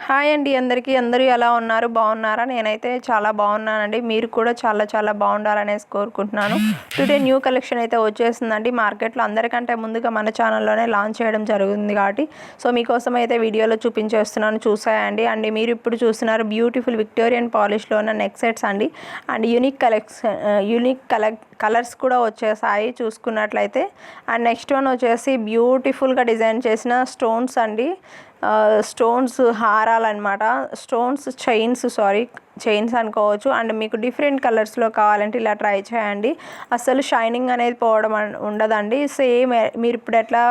Hi అండి అందరికీ. అందరూ ఎలా ఉన్నారు? బాగున్నారా? నేనైతే చాలా బాగున్నానండి. మీరు కూడా చాలా బాగుండాలనేసి కోరుకుంటున్నాను. టుడే న్యూ కలెక్షన్ అయితే వచ్చేసిందండి మార్కెట్లో. అందరికంటే ముందుగా మన ఛానల్లోనే లాంచ్ చేయడం జరుగుతుంది కాబట్టి మీకోసం అయితే వీడియోలో చూపించేస్తున్నాను, చూసాయండి. అండ్ మీరు ఇప్పుడు చూస్తున్నారు బ్యూటిఫుల్ విక్టోరియన్ పాలిష్లో ఉన్న నెక్ సెట్స్ అండి. అండ్ యూనిక్ కలర్స్ కూడా వచ్చేసాయి చూసుకున్నట్లయితే. అండ్ నెక్స్ట్ వన్ వచ్చేసి బ్యూటిఫుల్గా డిజైన్ చేసిన స్టోన్స్ అండి. స్టోన్స్ హారాలన్నమాట. చైన్స్ అనుకోవచ్చు. అండ్ మీకు డిఫరెంట్ కలర్స్లో కావాలంటే ఇలా ట్రై చేయండి. అసలు షైనింగ్ అనేది పోవడం ఉండదండి. సేమ్ మీరు ఇప్పుడు ఎట్లా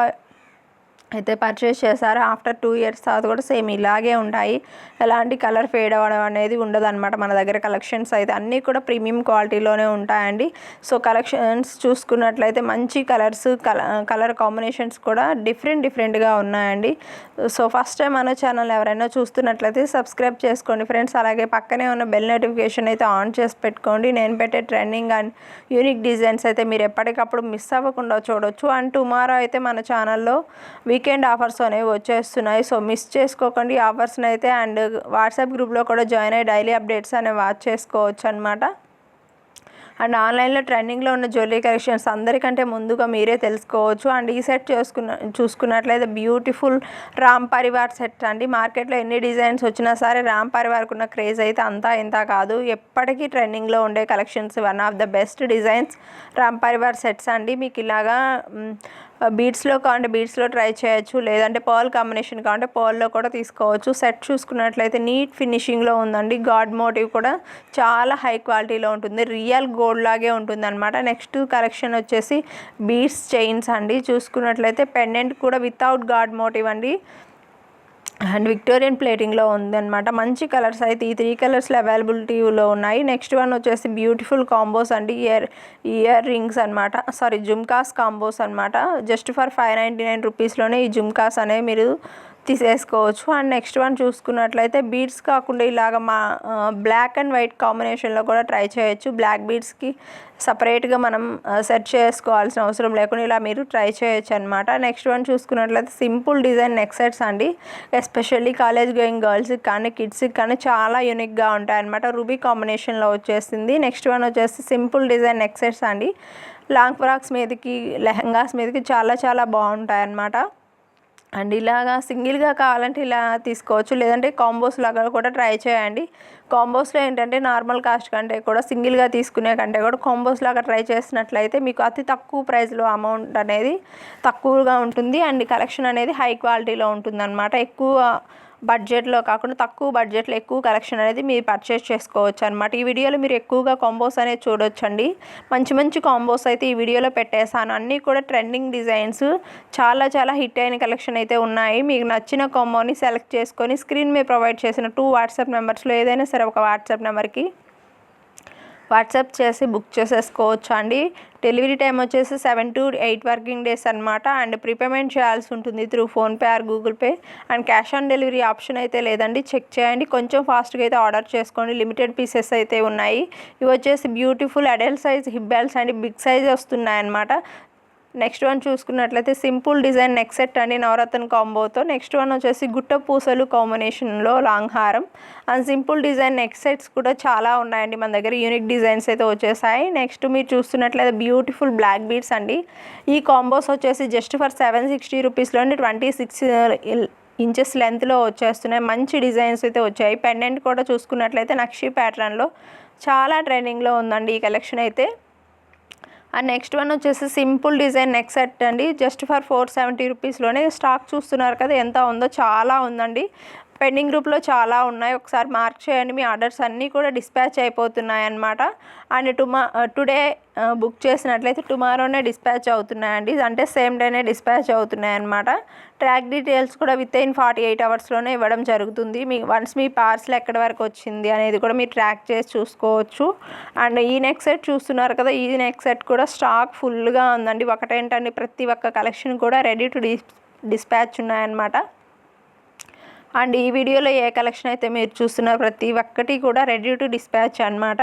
అయితే పర్చేస్ చేశారో ఆఫ్టర్ 2 ఇయర్స్ తర్వాత కూడా సేమ్ ఇలాగే ఉంటాయి. ఎలాంటి కలర్ ఫేడ్ అవ్వడం అనేది ఉండదన్నమాట. మన దగ్గర కలెక్షన్స్ అయితే అన్నీ కూడా ప్రీమియం క్వాలిటీలోనే ఉంటాయండి. సో కలెక్షన్స్ చూసుకున్నట్లయితే మంచి కలర్ కాంబినేషన్స్ కూడా డిఫరెంట్గా ఉన్నాయండి. సో ఫస్ట్ టైం మన ఛానల్ ఎవరైనా చూస్తున్నట్లయితే సబ్స్క్రైబ్ చేసుకోండి ఫ్రెండ్స్. అలాగే పక్కనే ఉన్న బెల్ నోటిఫికేషన్ అయితే ఆన్ చేసి పెట్టుకోండి. నేను పెట్టే ట్రెండింగ్ అండ్ యూనిక్ డిజైన్స్ అయితే మీరు ఎప్పటికప్పుడు మిస్ అవ్వకుండా చూడొచ్చు. అండ్ టుమారో అయితే మన ఛానల్లో వీకెండ్ ఆఫర్స్ అనేవి వచ్చేస్తున్నాయి. సో మిస్ చేసుకోకండి ఆఫర్స్ని అయితే. అండ్ వాట్సాప్ గ్రూప్లో కూడా జాయిన్ అయ్యి డైలీ అప్డేట్స్ అనేవి వాచ్ చేసుకోవచ్చు అనమాట. అండ్ ఆన్లైన్లో ట్రెండింగ్లో ఉన్న జ్యువెలరీ కలెక్షన్స్ అందరికంటే ముందుగా మీరే తెలుసుకోవచ్చు. అండ్ ఈ సెట్ చూసుకున్నట్లయితే బ్యూటిఫుల్ రామ్ పరివార్ సెట్ అండి. మార్కెట్లో ఎన్ని డిజైన్స్ వచ్చినా సరే రామ్ పరివార్కు ఉన్న క్రేజ్ అయితే అంతా ఇంత కాదు. ఎప్పటికీ ట్రెండింగ్లో ఉండే collections, one of the best designs Ram Parivar sets అండి. మీకు ఇలాగా బీడ్స్లో కావాలంటే బీడ్స్లో ట్రై చేయొచ్చు, లేదంటే పర్ల్ కాంబినేషన్ కావాలంటే పర్ల్లో కూడా తీసుకోవచ్చు. సెట్ చూసుకున్నట్లయితే నీట్ ఫినిషింగ్లో ఉందండి. గాడ్ మోటివ్ కూడా చాలా హై క్వాలిటీలో ఉంటుంది. రియల్ గోల్డ్ లాగే ఉంటుంది అనమాట. నెక్స్ట్ కలెక్షన్ వచ్చేసి బీడ్స్ చైన్స్ అండి. చూసుకున్నట్లయితే పెండెంట్ కూడా వితౌట్ గాడ్ మోటివ్ అండి. అండ్ విక్టోరియన్ ప్లేటింగ్లో ఉందన్నమాట. మంచి కలర్స్ అయితే ఈ 3 కలర్స్లో అవైలబిలిటీలో ఉన్నాయి. నెక్స్ట్ వన్ వచ్చేసి బ్యూటిఫుల్ కాంబోస్ అండి. ఇయర్ రింగ్స్ అనమాట, జుమ్కాస్ కాంబోస్ అనమాట. జస్ట్ ఫర్ 599 రూపీస్లోనే ఈ జుమ్కాస్ అనేవి మీరు తీసేసుకోవచ్చు. అండ్ నెక్స్ట్ వన్ చూసుకున్నట్లయితే బీడ్స్ కాకుండా ఇలాగ బ్లాక్ అండ్ వైట్ కాంబినేషన్లో కూడా ట్రై చేయొచ్చు. బ్లాక్ బీడ్స్కి సపరేట్గా మనం సెట్ చేసుకోవాల్సిన అవసరం లేకుండా ఇలా మీరు ట్రై చేయొచ్చు అనమాట. నెక్స్ట్ వన్ చూసుకున్నట్లయితే సింపుల్ డిజైన్ నెక్ సెట్స్ అండి. ఎస్పెషల్లీ కాలేజ్ గోయింగ్ గర్ల్స్కి కానీ కిడ్స్కి కానీ చాలా యూనిక్గా ఉంటాయి అనమాట. రూబీ కాంబినేషన్లో వచ్చేసింది. నెక్స్ట్ వన్ వచ్చేసి సింపుల్ డిజైన్ నెక్ సెట్స్ అండి. లాంగ్ ఫ్రాక్స్ మీదకి, లెహంగాస్ మీదకి చాలా బాగుంటాయి అన్నమాట. అండ్ ఇలాగా సింగిల్గా కావాలంటే ఇలా తీసుకోవచ్చు, లేదంటే కాంబోస్ లాగా కూడా ట్రై చేయండి. కాంబోస్లో ఏంటంటే నార్మల్ కాస్ట్ కంటే కూడా సింగిల్గా తీసుకునే కంటే కూడా కాంబోస్ లాగా ట్రై చేసినట్లయితే మీకు అతి తక్కువ ప్రైస్లో అమౌంట్ అనేది తక్కువగా ఉంటుంది. అండ్ కలెక్షన్ అనేది హై క్వాలిటీలో ఉంటుంది అనమాట. ఎక్కువ బడ్జెట్లో కాకుండా తక్కువ బడ్జెట్లో ఎక్కువ కలెక్షన్ అనేది మీరు పర్చేస్ చేసుకోవచ్చు అనమాట. ఈ వీడియోలో మీరు ఎక్కువగా కాంబోస్ అనేది చూడొచ్చండి. మంచి కాంబోస్ అయితే ఈ వీడియోలో పెట్టేశాను. అన్నీ కూడా ట్రెండింగ్ డిజైన్స్, చాలా హిట్ అయిన కలెక్షన్ అయితే ఉన్నాయి. మీకు నచ్చిన కాంబోని సెలెక్ట్ చేసుకొని స్క్రీన్ మీద ప్రొవైడ్ చేసిన 2 వాట్సాప్ నెంబర్స్లో ఏదైనా సరే ఒక వాట్సాప్ నెంబర్కి వాట్సాప్ చేసి బుక్ చేసేసుకోవచ్చు అండి. డెలివరీ టైం వచ్చేసి 7 to 8 వర్కింగ్ డేస్ అనమాట. అండ్ ప్రీపేమెంట్ చేయాల్సి ఉంటుంది through PhonePe are Google pay. And cash on delivery option అయితే లేదండి, చెక్ చేయండి. కొంచెం ఫాస్ట్గా అయితే ఆర్డర్ చేసుకోండి. లిమిటెడ్ పీసెస్ అయితే ఉన్నాయి. ఇవి వచ్చేసి beautiful adult size hip belts అండి. బిగ్ సైజ్ వస్తున్నాయి అనమాట. నెక్స్ట్ వన్ చూసుకున్నట్లయితే సింపుల్ డిజైన్ నెక్ సెట్ అండి, నవరత్న కాంబోతో. నెక్స్ట్ వన్ వచ్చేసి గుట్ట పూసలు కాంబినేషన్లో లాంగ్ హారం. And simple design neck sets కూడా చాలా ఉన్నాయండి మన దగ్గర. యూనిక్ డిజైన్స్ అయితే వచ్చేసాయి. నెక్స్ట్ మీరు చూస్తున్నట్లయితే బ్యూటిఫుల్ బ్లాక్ బీడ్స్ అండి. ఈ కాంబోస్ వచ్చేసి జస్ట్ ఫర్ 760 రూపీస్లోని 26 ఇంచెస్ లెంత్లో వచ్చేస్తున్నాయి. మంచి డిజైన్స్ అయితే వచ్చాయి. పెండెంట్ కూడా చూసుకున్నట్లయితే నక్షి ప్యాటర్న్లో చాలా ట్రెండింగ్లో ఉందండి ఈ కలెక్షన్ అయితే. అండ్ నెక్స్ట్ వన్ వచ్చేసి సింపుల్ డిజైన్ నెక్ సెట్ అండి. Just for 470 రూపీస్లోనే. స్టాక్ చూస్తున్నారు కదా ఎంత ఉందో, చాలా ఉందండి. పెండింగ్ గ్రూప్లో చాలా ఉన్నాయి, ఒకసారి మార్క్ చేయండి. మీ ఆర్డర్స్ అన్నీ కూడా డిస్పాచ్ అయిపోతున్నాయి అన్నమాట. అండ్ టుడే బుక్ చేసినట్లయితే టుమారోనే డిస్పాచ్ అవుతున్నాయండి. అంటే సేమ్ డేనే డిస్పాచ్ అవుతున్నాయి అన్నమాట. ట్రాక్ డీటెయిల్స్ కూడా విత్ ఇన్ 48 అవర్స్లోనే ఇవ్వడం జరుగుతుంది. వన్స్ మీ పార్సల్ ఎక్కడి వరకు వచ్చింది అనేది కూడా మీరు ట్రాక్ చేసి చూసుకోవచ్చు. అండ్ ఈ నెక్ సెట్ చూస్తున్నారు కదా, ఈ నెక్ సెట్ కూడా స్టాక్ ఫుల్గా ఉందండి. ఒకటేంటండి, ప్రతి ఒక్క కలెక్షన్ కూడా రెడీ టు డిస్పాచ్ ఉన్నాయన్నమాట. అండ్ ఈ వీడియోలో ఏ కలెక్షన్ అయితే మీరు చూస్తున్నారు ప్రతి ఒక్కటి కూడా రెడీ టు డిస్పాచ్ అనమాట.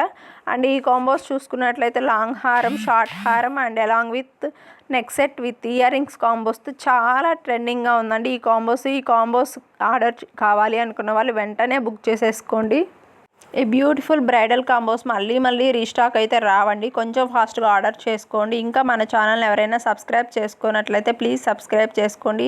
అండ్ ఈ కాంబోస్ చూసుకున్నట్లయితే లాంగ్ హారం, షార్ట్ హారం and along with neck set with earrings కాంబోస్తో చాలా ట్రెండింగ్గా ఉందండి ఈ కాంబోస్ ఆర్డర్ కావాలి అనుకున్న వాళ్ళు వెంటనే బుక్ చేసేసుకోండి. ఈ బ్యూటిఫుల్ బ్రైడల్ కాంబోస్ మళ్ళీ రీస్టాక్ అయితే రావండి, కొంచెం ఫాస్ట్గా ఆర్డర్ చేసుకోండి. ఇంకా మన ఛానల్ని ఎవరైనా సబ్స్క్రైబ్ చేసుకున్నట్లయితే ప్లీజ్ సబ్స్క్రైబ్ చేసుకోండి.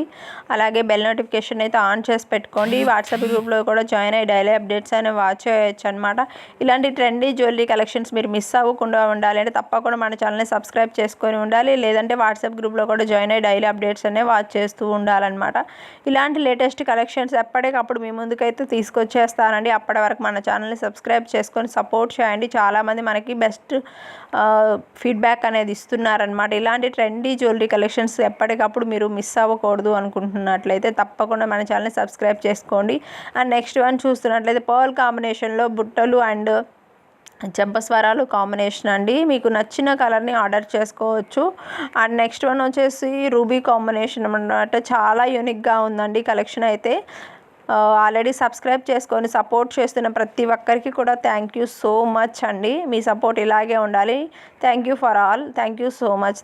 అలాగే బెల్ నోటిఫికేషన్ అయితే ఆన్ చేసి పెట్టుకోండి. వాట్సాప్ గ్రూప్లో కూడా జాయిన్ అయ్యి డైలీ అప్డేట్స్ అనేవి వాచ్ చేయొచ్చు అనమాట. ఇలాంటి ట్రెండీ జ్యువెలరీ కలెక్షన్స్ మీరు మిస్ అవ్వకుండా ఉండాలి అంటే తప్పకుండా మన ఛానల్ని సబ్స్క్రైబ్ చేసుకొని ఉండాలి. లేదంటే వాట్సాప్ గ్రూప్లో కూడా జాయిన్ అయ్యి డైలీ అప్డేట్స్ అనేవి వాచ్ చేస్తూ ఉండాలన్నమాట. ఇలాంటి లేటెస్ట్ కలెక్షన్స్ ఎప్పటికప్పుడు మీ ముందుకైతే తీసుకొచ్చేస్తానండి. అప్పటి వరకు మన ఛానల్ని సబ్స్క్రైబ్ చేసుకొని సపోర్ట్ చేయండి. చాలామంది మనకి బెస్ట్ ఫీడ్బ్యాక్ అనేది ఇస్తున్నారనమాట. ఇలాంటి ట్రెండీ జ్యువెలరీ కలెక్షన్స్ ఎప్పటికప్పుడు మీరు మిస్ అవ్వకూడదు అనుకుంటున్నట్లయితే తప్పకుండా మన ఛానల్ని సబ్స్క్రైబ్ చేసుకోండి. అండ్ నెక్స్ట్ వన్ చూస్తున్నట్లయితే పర్ల్ కాంబినేషన్లో బుట్టలు అండ్ చెంపస్వరాలు కాంబినేషన్ అండి. మీకు నచ్చిన కలర్ని ఆర్డర్ చేసుకోవచ్చు. అండ్ నెక్స్ట్ వన్ వచ్చేసి రూబీ కాంబినేషన్ అన్నమాట. చాలా యూనిక్గా ఉందండి కలెక్షన్ అయితే. ఆల్రెడీ సబ్స్క్రైబ్ చేసుకొని సపోర్ట్ చేస్తున్న ప్రతి ఒక్కరికి కూడా థ్యాంక్ యూ సో మచ్ అండి. మీ సపోర్ట్ ఇలాగే ఉండాలి. Thank you for all. Thank you so much.